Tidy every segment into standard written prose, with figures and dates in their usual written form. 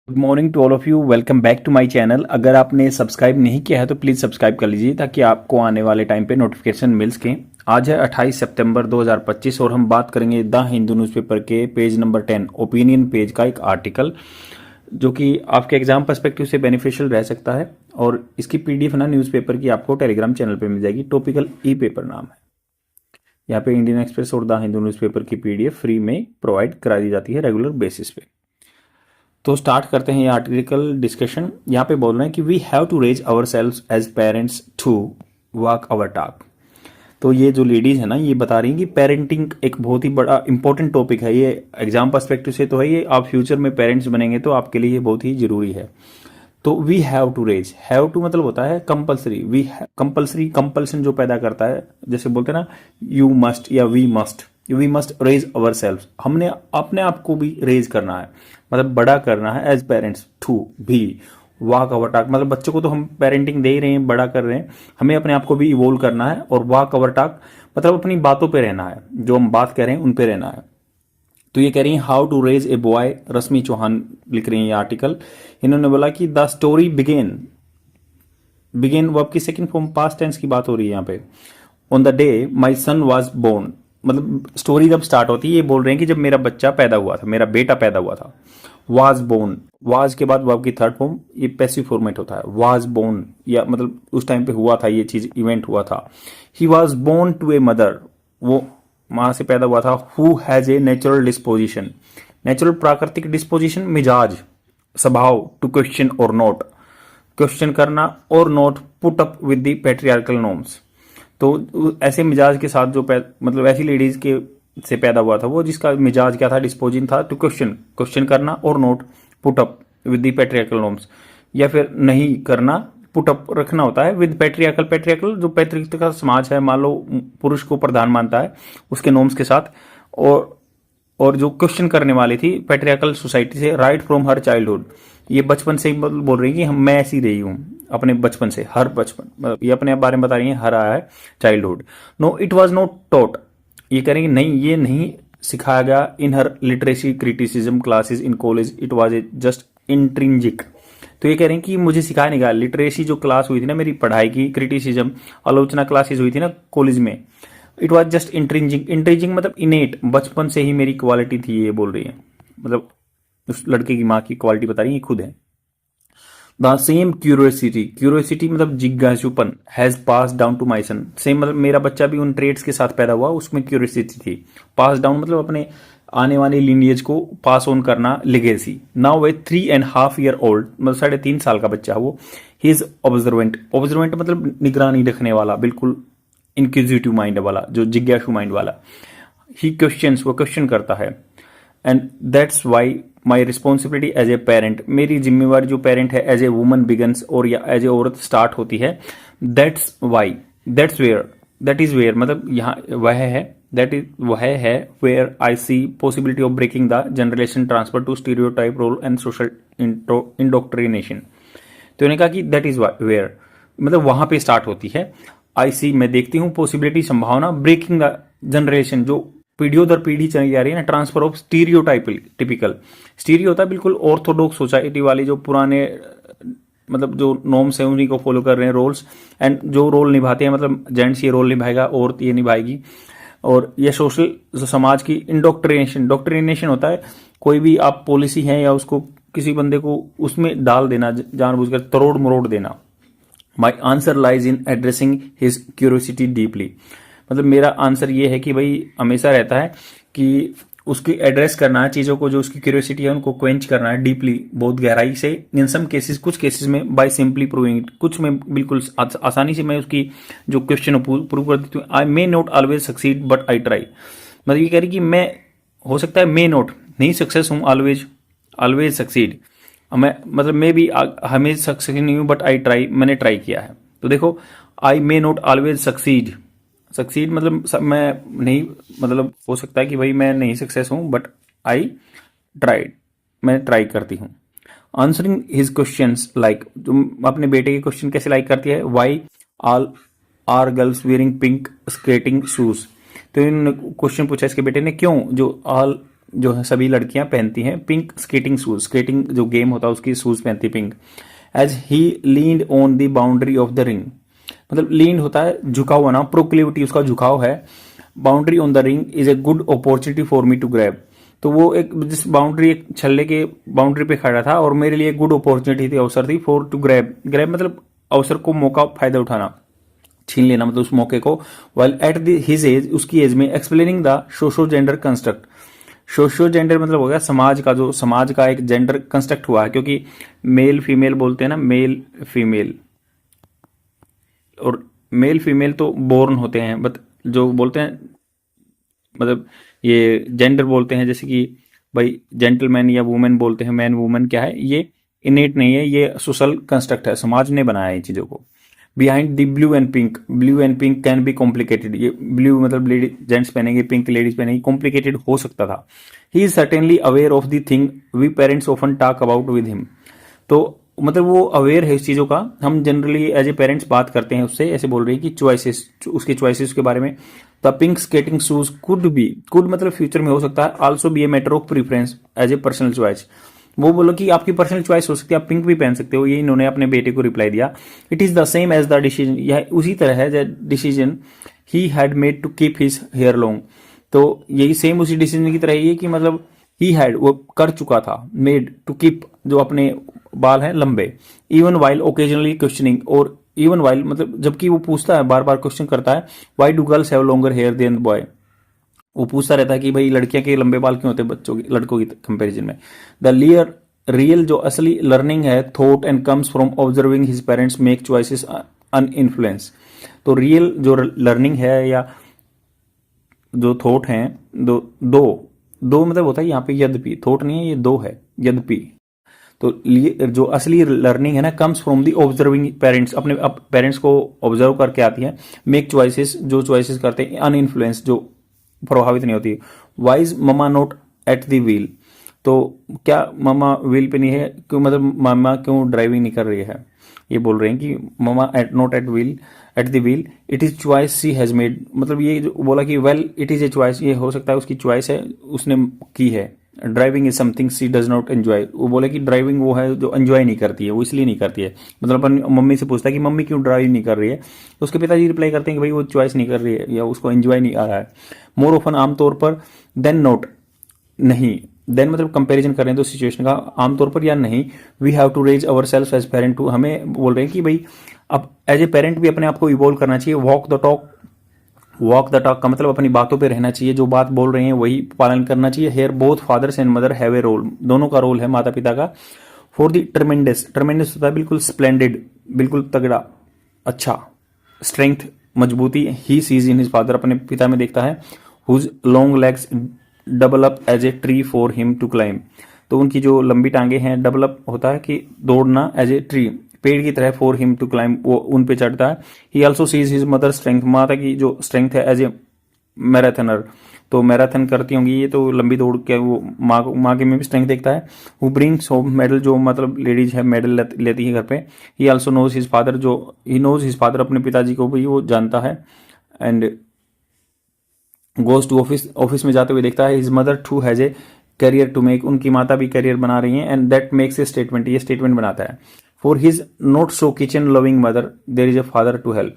Good morning to all of you. Welcome back to my channel. अगर आपने subscribe नहीं किया है तो प्लीज़ सब्सक्राइब कर लीजिए ताकि आपको आने वाले टाइम पे नोटिफिकेशन मिल सके। आज है 28 सितंबर 2025 और हम बात करेंगे द हिंदू न्यूज़पेपर के पेज नंबर 10 ओपिनियन पेज का एक आर्टिकल जो कि आपके एग्जाम पर्सपेक्टिव से बेनिफिशियल रह सकता है। और इसकी पीडीएफ ना न्यूज़पेपर की आपको टेलीग्राम चैनल पर मिल जाएगी। टॉपिकल ई पेपर नाम है। यहाँ पे इंडियन एक्सप्रेस और द हिंदू न्यूज़पेपर की पीडीएफ फ्री में प्रोवाइड करा दी जाती है रेगुलर बेसिस पे। तो स्टार्ट करते हैं ये आर्टिकल डिस्कशन। यहाँ पे बोल रहे हैं कि we have to raise our self as parents to walk our talk. तो ये जो लेडीज है ना ये बता रही हैं कि पेरेंटिंग एक बहुत ही बड़ा इंपॉर्टेंट टॉपिक है। ये एग्जाम पर्सपेक्टिव से तो है, ये आप फ्यूचर में पेरेंट्स बनेंगे तो आपके लिए ये बहुत ही जरूरी है। तो we have to raise, have to मतलब होता है कंपल्सरी। वी कंपल्सरी, कंपल्सन जो पैदा करता है, जैसे बोलते हैं ना यू मस्ट या we must raise our self. हमने अपने आप को भी रेज करना है, मतलब बड़ा करना है एज पेरेंट्स टू भी वॉक अवर टॉक। मतलब बच्चों को तो हम पेरेंटिंग दे ही रहे हैं, बड़ा कर रहे हैं, हमें अपने आप को भी इवोल्व करना है। और वॉक अवर टॉक मतलब अपनी बातों पे रहना है, जो हम बात कर रहे हैं उन पे रहना है। तो ये कह रही हैं how to raise a boy, Rashmi Chauhan लिख रही हैं ये आर्टिकल। इन्होंने बोला कि द स्टोरी बिगेन वो आपकी सेकंड फॉर्म पास्ट टेंस की बात हो रही है यहाँ पे। On the day my son was born, मतलब स्टोरी जब स्टार्ट होती है ये बोल रहे हैं कि जब मेरा बच्चा पैदा हुआ था, मेरा बेटा पैदा हुआ था। वाज बोर्न, वाज के बाद वर्ब की थर्ड फॉर्म, ये पैसिव फॉर्मेट होता है। वाज बोर्न या मतलब उस टाइम पे हुआ था, ये चीज इवेंट हुआ था। He was born to a mother, वो मां से पैदा हुआ था। Who has a natural disposition, natural प्राकृतिक डिस्पोजिशन मिजाज स्वभाव, टू क्वेश्चन और नोट, क्वेश्चन करना और not put up with the patriarchal norms. तो ऐसे मिजाज के साथ जो मतलब ऐसी लेडीज के से पैदा हुआ था वो, जिसका मिजाज क्या था, डिस्पोजिशन था टू क्वेश्चन करना और not put up with the patriarchal norms, या फिर नहीं करना, पुट अप रखना होता है विद पैट्रियार्कल। पैट्रियार्कल जो पैतृक का समाज है, मान लो पुरुष को प्रधान मानता है, उसके नॉर्म्स के साथ। और जो क्वेश्चन करने वाली थी पैट्रियार्कल सोसाइटी से, राइट फ्रॉम हर चाइल्डहुड, ये बचपन से ही बोल रही है कि मैं ऐसी रही हूं अपने बचपन से, हर बचपन, मतलब ये अपने बारे में बता रही है, हर आया है childhood. No it was not taught, ये कह रही है नहीं ये नहीं सिखाया गया in her literacy criticism classes in college, it was a just intrinsic. तो ये कह रहे हैं कि मुझे सिखाया नहीं गया, लिटरेसी जो क्लास हुई थी ना मेरी पढ़ाई की, क्रिटिसिज्म आलोचना क्लासेस हुई थी ना कॉलेज में, इट वॉज जस्ट इंट्रिंजिंग। इंट्रिंजिंग मतलब इनेट, बचपन से ही मेरी क्वालिटी थी, ये बोल रही है। मतलब उस लड़के की माँ की क्वालिटी बता रही है, खुद है। द सेम क्यूरियोसिटी मतलब जिज्ञासुपन, has pass down to my son. Same मतलब मेरा बच्चा भी उन ट्रेड्स के साथ पैदा हुआ, उसमें क्यूरियोसिटी थी। पास डाउन मतलब अपने आने वाले लिनियज को पास ऑन करना, लिगेसी। नाउ वे 3.5 ईयर ओल्ड, मतलब 3.5 साल का बच्चा वो। ही इज ऑब्जर्वेंट, ऑब्जर्वेंट मतलब निगरानी रखने वाला, बिल्कुल इंक्विजिटिव माइंड वाला, जो जिज्ञासु माइंड वाला। ही क्वेश्चंस, वो क्वेश्चन करता है। And that's why my responsibility as a parent, मेरी जिम्मेवारी जो पेरेंट है एज ए वुमन बिगन्स, और या एज ए औरत स्टार्ट होती है। That's why, that's where, that is where मतलब यहाँ वह है, दैट इज वह है where I see possibility of breaking the generation transfer to stereotype role and social indoctrination. तो इन्होंने कहा कि दैट इज वेयर मतलब वहां पे स्टार्ट होती है। आई सी मैं देखती हूँ, पॉसिबिलिटी संभावना, ब्रेकिंग द जनरेशन जो पीढ़ियों दर पीढ़ी चली जा रही है ना, transfer of stereotype, typical stereo होता है बिल्कुल ऑर्थोडॉक्स सोसाइटी वाली, जो पुराने मतलब जो नॉर्म्स है उन्हीं को फॉलो कर रहे हैं, रोल्स। एंड जो रोल निभाते हैं, मतलब जेंट्स ये रोल निभाएगा, औरत ये निभाएगी। और ये सोशल जो समाज की इंडोक्ट्रिनेशन, डॉक्ट्रिनेशन होता है, कोई भी आप पॉलिसी है या उसको किसी बंदे को उसमें डाल देना, जानबूझकर तरोड़ मरोड़ देना। My answer lies in addressing his curiosity deeply, मतलब मेरा आंसर ये है कि भाई हमेशा रहता है कि उसकी एड्रेस करना है चीज़ों को, जो उसकी क्यूरियोसिटी है उनको क्वेंच करना है डीपली, बहुत गहराई से। इन सम केसेस, कुछ केसेस में बाय सिंपली प्रूविंग इट, कुछ में बिल्कुल आसानी से मैं उसकी जो क्वेश्चन प्रूव कर देती हूँ। I may not always succeed but I try, मतलब ये कह रही कि मैं हो सकता है मे नॉट नहीं सक्सेस हूँ, ऑलवेज सक्सीड मैं मतलब मैं भी हमें सक्सेस नहीं हूँ, बट आई ट्राई, मैंने ट्राई किया है। तो देखो I may not always succeed मतलब मैं नहीं, मतलब हो सकता है कि भाई मैं नहीं सक्सेस हूँ, बट आई ट्राइड, मैं ट्राई करती हूँ। आंसरिंग हिज क्वेश्चंस लाइक, जो अपने बेटे के क्वेश्चन कैसे लाइक करती है, why all are girls wearing pink skating shoes. तो इन्होंने क्वेश्चन पूछा इसके बेटे ने, क्यों जो ऑल जो है सभी लड़कियां पहनती हैं पिंक स्केटिंग शूज, स्केटिंग जो गेम होता है उसकी शूज पहनती pink. As he leaned on the boundary of the ring, मतलब लीन्ड होता है झुका हुआ ना, प्रोक्लिविटी उसका झुकाव है। Boundary on the ring is a good opportunity for me to grab, तो वो एक जिस बाउंड्री, एक छल्ले के बाउंड्री पे खड़ा था और मेरे लिए गुड अपॉर्चुनिटी थी, अवसर थी, फॉर टू ग्रैब, ग्रैब मतलब अवसर को, मौका, फायदा उठाना, छीन लेना, मतलब उस मौके को। वाइल एट हिज एज, उसकी एज में, explaining the socio gender construct, socio gender मतलब हो गया समाज का, जो समाज का एक जेंडर कंस्ट्रक्ट हुआ है, क्योंकि मेल फीमेल बोलते हैं ना, मेल फीमेल, और मेल फीमेल तो बोर्न होते हैं, बट जो बोलते हैं मतलब ये जेंडर बोलते हैं, जैसे कि भाई जेंटलमैन या वुमेन बोलते हैं, मैन वुमेन, क्या है ये, इनेट नहीं है, ये सोशल कंस्ट्रक्ट है, समाज ने बनाया है चीजों को। Behind the blue and pink, blue and pink can be complicated, ये ब्लू मतलब लेडी जेंट्स पहनेंगे, पिंक लेडीज पहनेंगी, कॉम्प्लिकेटेड हो सकता था। He is certainly aware of the thing we parents often talk about with him, तो मतलब वो अवेयर है इस चीजों का, हम जनरली एज ए पेरेंट्स बात करते हैं उससे, ऐसे बोल रही है कि चॉइसेस, उसके चॉइसेस के बारे में। The pink skating shoes could be, could मतलब फ्यूचर में हो सकता है, also be a matter of preference as a personal choice, वो बोलो कि आपकी पर्सनल चॉइस हो सकती है, आप पिंक भी पहन सकते हो, ये इन्होंने अपने बेटे को रिप्लाई दिया। It is the same as the decision, यह उसी तरह है decision he had made to keep his hair long, तो यही सेम उसी डिसीजन की तरह ये कि मतलब ही हैड, वो कर चुका था, मेड टू कीप, जो अपने बाल हैं लंबे, इवन वाइल ओकेजनली क्वेश्चनिंग, और इवन वाइल मतलब जबकि वो पूछता है, बार बार क्वेश्चन करता है, why do girls have longer hair than boy, वो पूछता रहता है कि भाई लड़कियां के लंबे बाल क्यों होते हैं बच्चों की, लड़कों की कंपैरिजन में। द लियर रियल, जो असली लर्निंग है, thought and comes from observing his parents make choices uninfluenced, तो रियल जो लर्निंग है या जो थॉट है, दो मतलब होता है यहाँ पे यद्यपि, थॉट नहीं है ये, दो है यद्यपि, तो जो असली लर्निंग है ना, comes from the observing parents, अपने पेरेंट्स को ऑब्जर्व करके आती है। मेक चॉइसेस, जो चॉइसेस करते हैं, अनइन्फ्लुएंस, जो प्रभावित नहीं होती। Wise mama note eight the wheel, तो क्या ममा व्हील पे नहीं है, क्यों मतलब मामा क्यों ड्राइविंग नहीं कर रही है, ये बोल रहे हैं कि mama at not at wheel, at the wheel, it is choice she has made, मतलब ये जो बोला कि well it is a choice, ये हो सकता है उसकी चॉइस है, उसने की है। Driving is something she does not enjoy, वो बोले कि ड्राइविंग वो है जो एंजॉय नहीं करती है, वो इसलिए नहीं करती है, मतलब अपन मम्मी से पूछता है कि मम्मी क्यों ड्राइव नहीं कर रही है, तो उसके पिताजी रिप्लाई करते हैं कि भाई वो चॉइस नहीं कर रही है या उसको एंजॉय नहीं आ रहा है। मोर ऑफन, आमतौर पर, देन नोट, नहीं, देन मतलब कंपैरिजन कर रहे हैं तो सिचुएशन का, आमतौर पर या नहीं। We have to raise our self as parent to, हमें बोल रहे हैं कि भाई अब एज ए पेरेंट भी अपने आप को इवॉल्व करना चाहिए। Walk the talk, walk the talk का मतलब अपनी बातों पे रहना चाहिए, जो बात बोल रहे हैं वही पालन करना चाहिए। Here both fathers and mother have a role, दोनों का रोल है, माता पिता का। फॉर द ट्रमेंडस, ट्रमेंडस होता है बिल्कुल स्प्लेंडेड, बिल्कुल तगड़ा, अच्छा, स्ट्रेंथ मजबूती, he sees in his father, अपने पिता में देखता है। Whose long legs double up as a tree for him to climb, तो उनकी जो लंबी टांगे हैं, डबल अप होता है कि दौड़ना, एज ए ट्री पेड़ की तरह, फॉर हिम टू क्लाइम, वो उन पे चढ़ता है। He also sees his mother strength, माता की जो स्ट्रेंथ है, एज ए मैराथनर, तो मैराथन करती होंगी ये, तो लंबी दौड़ के वो माँ के में भी स्ट्रेंथ देखता है। हु ब्रिंग्स होम मेडल, जो मतलब लेडीज है मेडल लेती है घर पे। He also knows his father, जो ही नोज हिज फादर, अपने पिताजी को भी वो जानता है। And goes to office, office में जाते हुए देखता है। His mother too has a career to make, उनकी माता भी करियर बना रही हैं। And that makes a statement, ये स्टेटमेंट बनाता है। For his not so kitchen loving mother there is a father to help,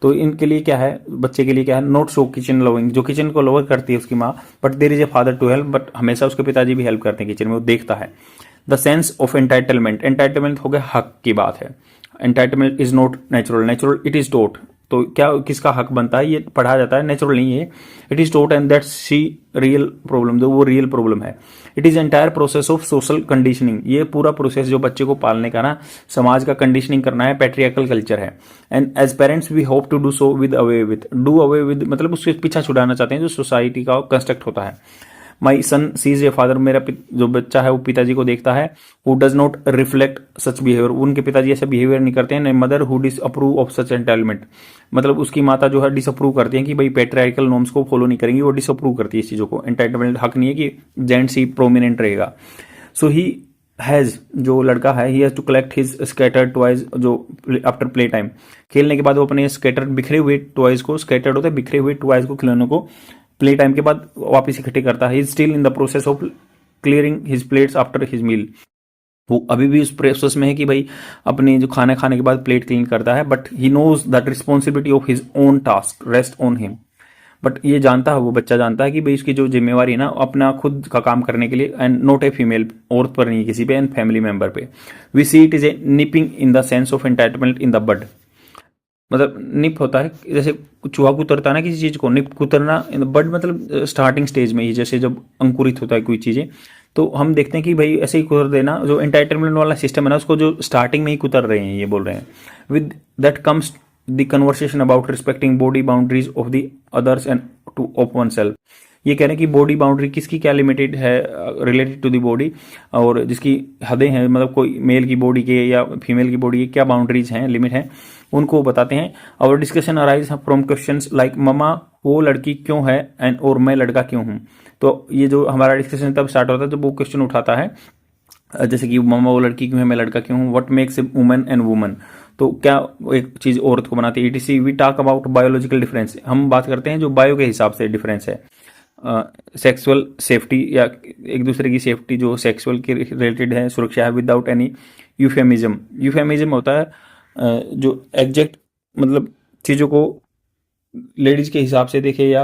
तो इनके लिए क्या है, बच्चे के लिए क्या है, नॉट सो किचन लविंग, जो किचन को लवर करती है उसकी माँ, but there is a father to help, but हमेशा उसके पिताजी भी हेल्प करते हैं किचन में, वो देखता है। The sense of entitlement, entitlement हो गया हक की बात है। Entitlement is not natural, natural it is taught, तो क्या किसका हक बनता है, ये पढ़ा जाता है, नेचुरल नहीं है। It is tot and that see real problem, जो वो रियल प्रॉब्लम है। It is entire process of social conditioning, ये पूरा प्रोसेस जो बच्चे को पालने का ना, समाज का कंडीशनिंग करना है, पैट्रियार्कल कल्चर है। And as parents we hope to do so with away with, do away with मतलब उससे पीछा छुड़ाना चाहते हैं जो सोसाइटी का कंस्ट्रक्ट होता है। माई सन सीज ए फादर, मेरा जो बच्चा है वो पिताजी को देखता है। Who does not reflect such behaviour, उनके पिताजी ऐसा बिहेवियर नहीं करते हैं। Mother who disapprove of such entitlement, मतलब उसकी माता जो है डिसअप्रूव करती है कि भाई पैट्रियार्कल नॉर्म्स को फॉलो नहीं करेंगी, वो डिसअप्रूव करती है इस चीजों को। एंटाइटलमेंट हक नहीं है कि जेंट्स ही प्रोमिनेंट रहेगा। सो ही हैज, जो लड़का है, he has to collect his scattered toys, जो आफ्टर प्ले टाइम, खेलने के बाद वो अपने स्कैटर्ड बिखरे हुए टॉयज को, स्कैटर्ड होते हैं बिखरे हुए टॉयज को, खिलौनों को प्ले टाइम के बाद वापस इकट्ठे करता है। He is still in the process of clearing his plates after his meal. वो अभी भी उस प्रोसेस में है कि भाई अपने जो खाना खाने के बाद प्लेट क्लीन करता है, but he knows that responsibility of his own task rest on him. But ये जानता है, वो बच्चा जानता है कि भाई इसकी जो जिम्मेवारी है ना अपना खुद का काम करने के लिए, एंड नॉट ए फीमेल, औरत पर नहीं किसी पे, एंड फैमिली मेंबर पे। We see it is a nipping in the sense of entitlement in the bud. मतलब निप होता है जैसे चूहा कुतरता है ना किसी चीज को, निप कुतरना इन द बड मतलब स्टार्टिंग स्टेज में ही, जैसे जब अंकुरित होता है कोई चीजें, तो हम देखते हैं कि भाई ऐसे ही कुतर देना। जो एंटाइटलमेंट वाला सिस्टम है ना उसको जो स्टार्टिंग में ही कुतर रहे हैं, ये बोल रहे हैं। With that comes the conversation about respecting body boundaries of the others and two of one self. ये कह रहे हैं कि बॉडी बाउंड्री किसकी क्या लिमिटेड है रिलेटेड टू द बॉडी, और जिसकी हदें हैं, मतलब कोई मेल की बॉडी के या फीमेल की बॉडी के क्या बाउंड्रीज हैं, लिमिट हैं, उनको बताते हैं। और discussion arise from questions like mama वो लड़की क्यों है, एंड और मैं लड़का क्यों हूँ। तो ये जो हमारा डिस्कशन तब स्टार्ट होता है जब वो क्वेश्चन उठाता है, जैसे कि ममा वो लड़की क्यों है, मैं लड़का क्यों हूँ, what makes a woman and woman, तो क्या एक चीज औरत को बनाती है। ETC we talk about biological difference, हम बात करते हैं जो बायो के हिसाब से डिफरेंस है। सेक्सुअल सेफ्टी या एक दूसरे की सेफ्टी जो सेक्सुअल के रिलेटेड है, सुरक्षा है, विदाउट एनी यूफेमिज्म। यूफेमिज्म होता है जो एग्जैक्ट मतलब चीज़ों को लेडीज के हिसाब से देखे या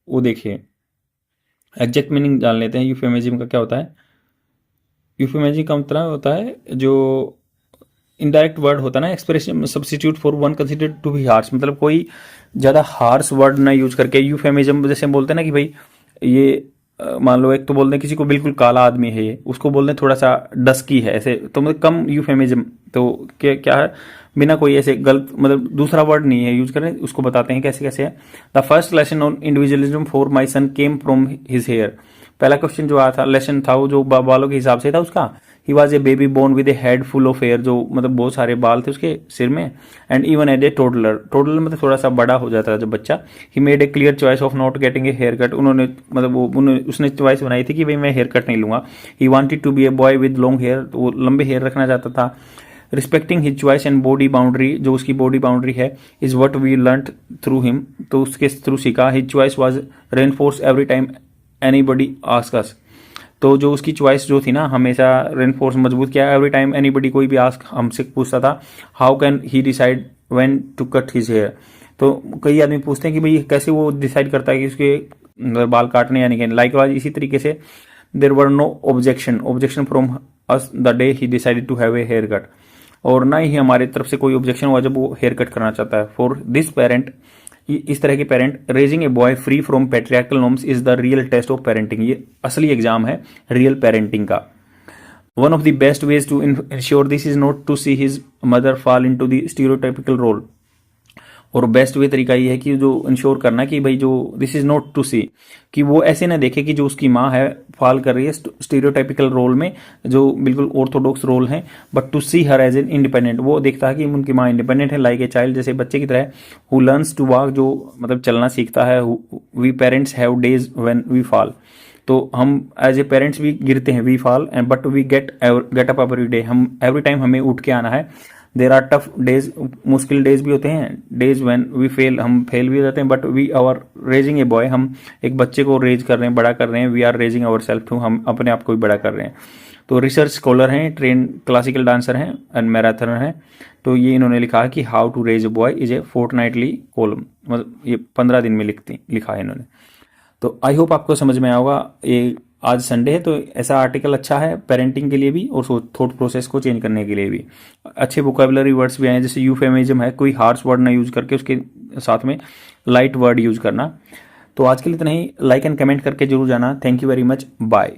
वो देखे। एग्जैक्ट मीनिंग जान लेते हैं यूफेमिज्म का क्या होता है। यूफेमिज्म का मतलब होता है जो इनडायरेक्ट वर्ड होता है ना, expression substitute for one considered to be harsh, मतलब कोई ज़्यादा हार्श वर्ड ना यूज करके। यूफेमिज्म जैसे हम बोलते हैं ना कि भाई ये मान लो एक तो बोलते हैं किसी को बिल्कुल काला आदमी है ये, उसको बोलते हैं थोड़ा सा डस्की है ऐसे, तो मतलब कम यूफेमिज्म। तो क्या है, बिना कोई ऐसे गलत मतलब दूसरा वर्ड नहीं है यूज करें, उसको बताते हैं कैसे कैसे है। The first lesson on individualism for my son came from his hair. पहला क्वेश्चन जो आया था, लेसन था वो जो बालों के हिसाब से था उसका। He was a baby born with a head full of hair, जो मतलब बहुत सारे बाल थे उसके सिर में। And even as a toddler, toddler मतलब थोड़ा सा बड़ा हो जाता था जब बच्चा। He made a clear choice of not getting a hair cut. उन्होंने मतलब उसने चॉइस बनाई थी कि भाई मैं हेयर कट नहीं लूंगा। He wanted to be a boy with long hair, तो वो लंबे हेयर रखना चाहता था। Respecting his choice and body boundary, जो उसकी बॉडी बाउंड्री है, is what we learn through him, तो उसके थ्रू सीखा। His choice was reinforce every time anybody ask us, तो जो उसकी चॉइस जो थी ना हमेशा रेनफोर्स मजबूत किया। एवरी टाइम एनीबडी कोई भी आस्क हमसे पूछता था, how can he decide when to cut his hair. तो कई आदमी पूछते हैं कि भाई कैसे वो डिसाइड करता है कि उसके बाल काटने या नहीं। लाइकवाइज इसी तरीके से there were no objection from us the day he decided to have a hair cut, और ना ही हमारे तरफ से कोई ऑब्जेक्शन हुआ जब वो हेयर कट करना चाहता है। फॉर दिस पेरेंट, इस तरह के parent, raising a boy free from patriarchal norms is the real test of parenting. ये असली एग्जाम है रियल पेरेंटिंग का। One of the best ways to ensure this is not to see his mother fall into the stereotypical role, और best way तरीका ये है कि जो इंश्योर करना कि भाई जो दिस इज नॉट टू सी, कि वो ऐसे ना देखे कि जो उसकी माँ है फॉल कर रही है स्टीरियोटाइपिकल रोल में, जो बिल्कुल ऑर्थोडॉक्स रोल है, but to see her as an independent. वो देखता है कि उनकी माँ इंडिपेंडेंट है, लाइक ए चाइल्ड, जैसे बच्चे की तरह। हु लर्न्स टू वॉक, जो मतलब चलना सीखता है। We parents have days when we fall, तो हम एज ए पेरेंट्स भी गिरते हैं, we fall and but we get up every day, हम एवरी टाइम हमें उठ के आना है। देर आर टफ डेज, मुश्किल डेज भी होते हैं, डेज व्हेन वी फेल, हम फेल भी हो जाते हैं, but we our raising a boy, हम एक बच्चे को रेज कर रहे हैं, बड़ा कर रहे हैं। We are raising our self too, हम अपने आप को भी बड़ा कर रहे हैं। तो रिसर्च स्कॉलर हैं, ट्रेन क्लासिकल डांसर हैं एंड मैराथनर हैं। तो ये इन्होंने लिखा है कि how to raise a boy is a fortnightly column, मतलब ये 15 दिन में लिखा है इन्होंने। तो आई होप आपको समझ में आया होगा। ये आज संडे है तो ऐसा आर्टिकल अच्छा है पेरेंटिंग के लिए भी और थॉट प्रोसेस को चेंज करने के लिए भी। अच्छे वोकेबुलरी वर्ड्स भी आए, जैसे यूफेमिज्म है, कोई हार्श वर्ड ना यूज करके उसके साथ में लाइट वर्ड यूज करना। तो आज के लिए इतना ही। लाइक एंड कमेंट करके जरूर जाना। Thank you very much, bye.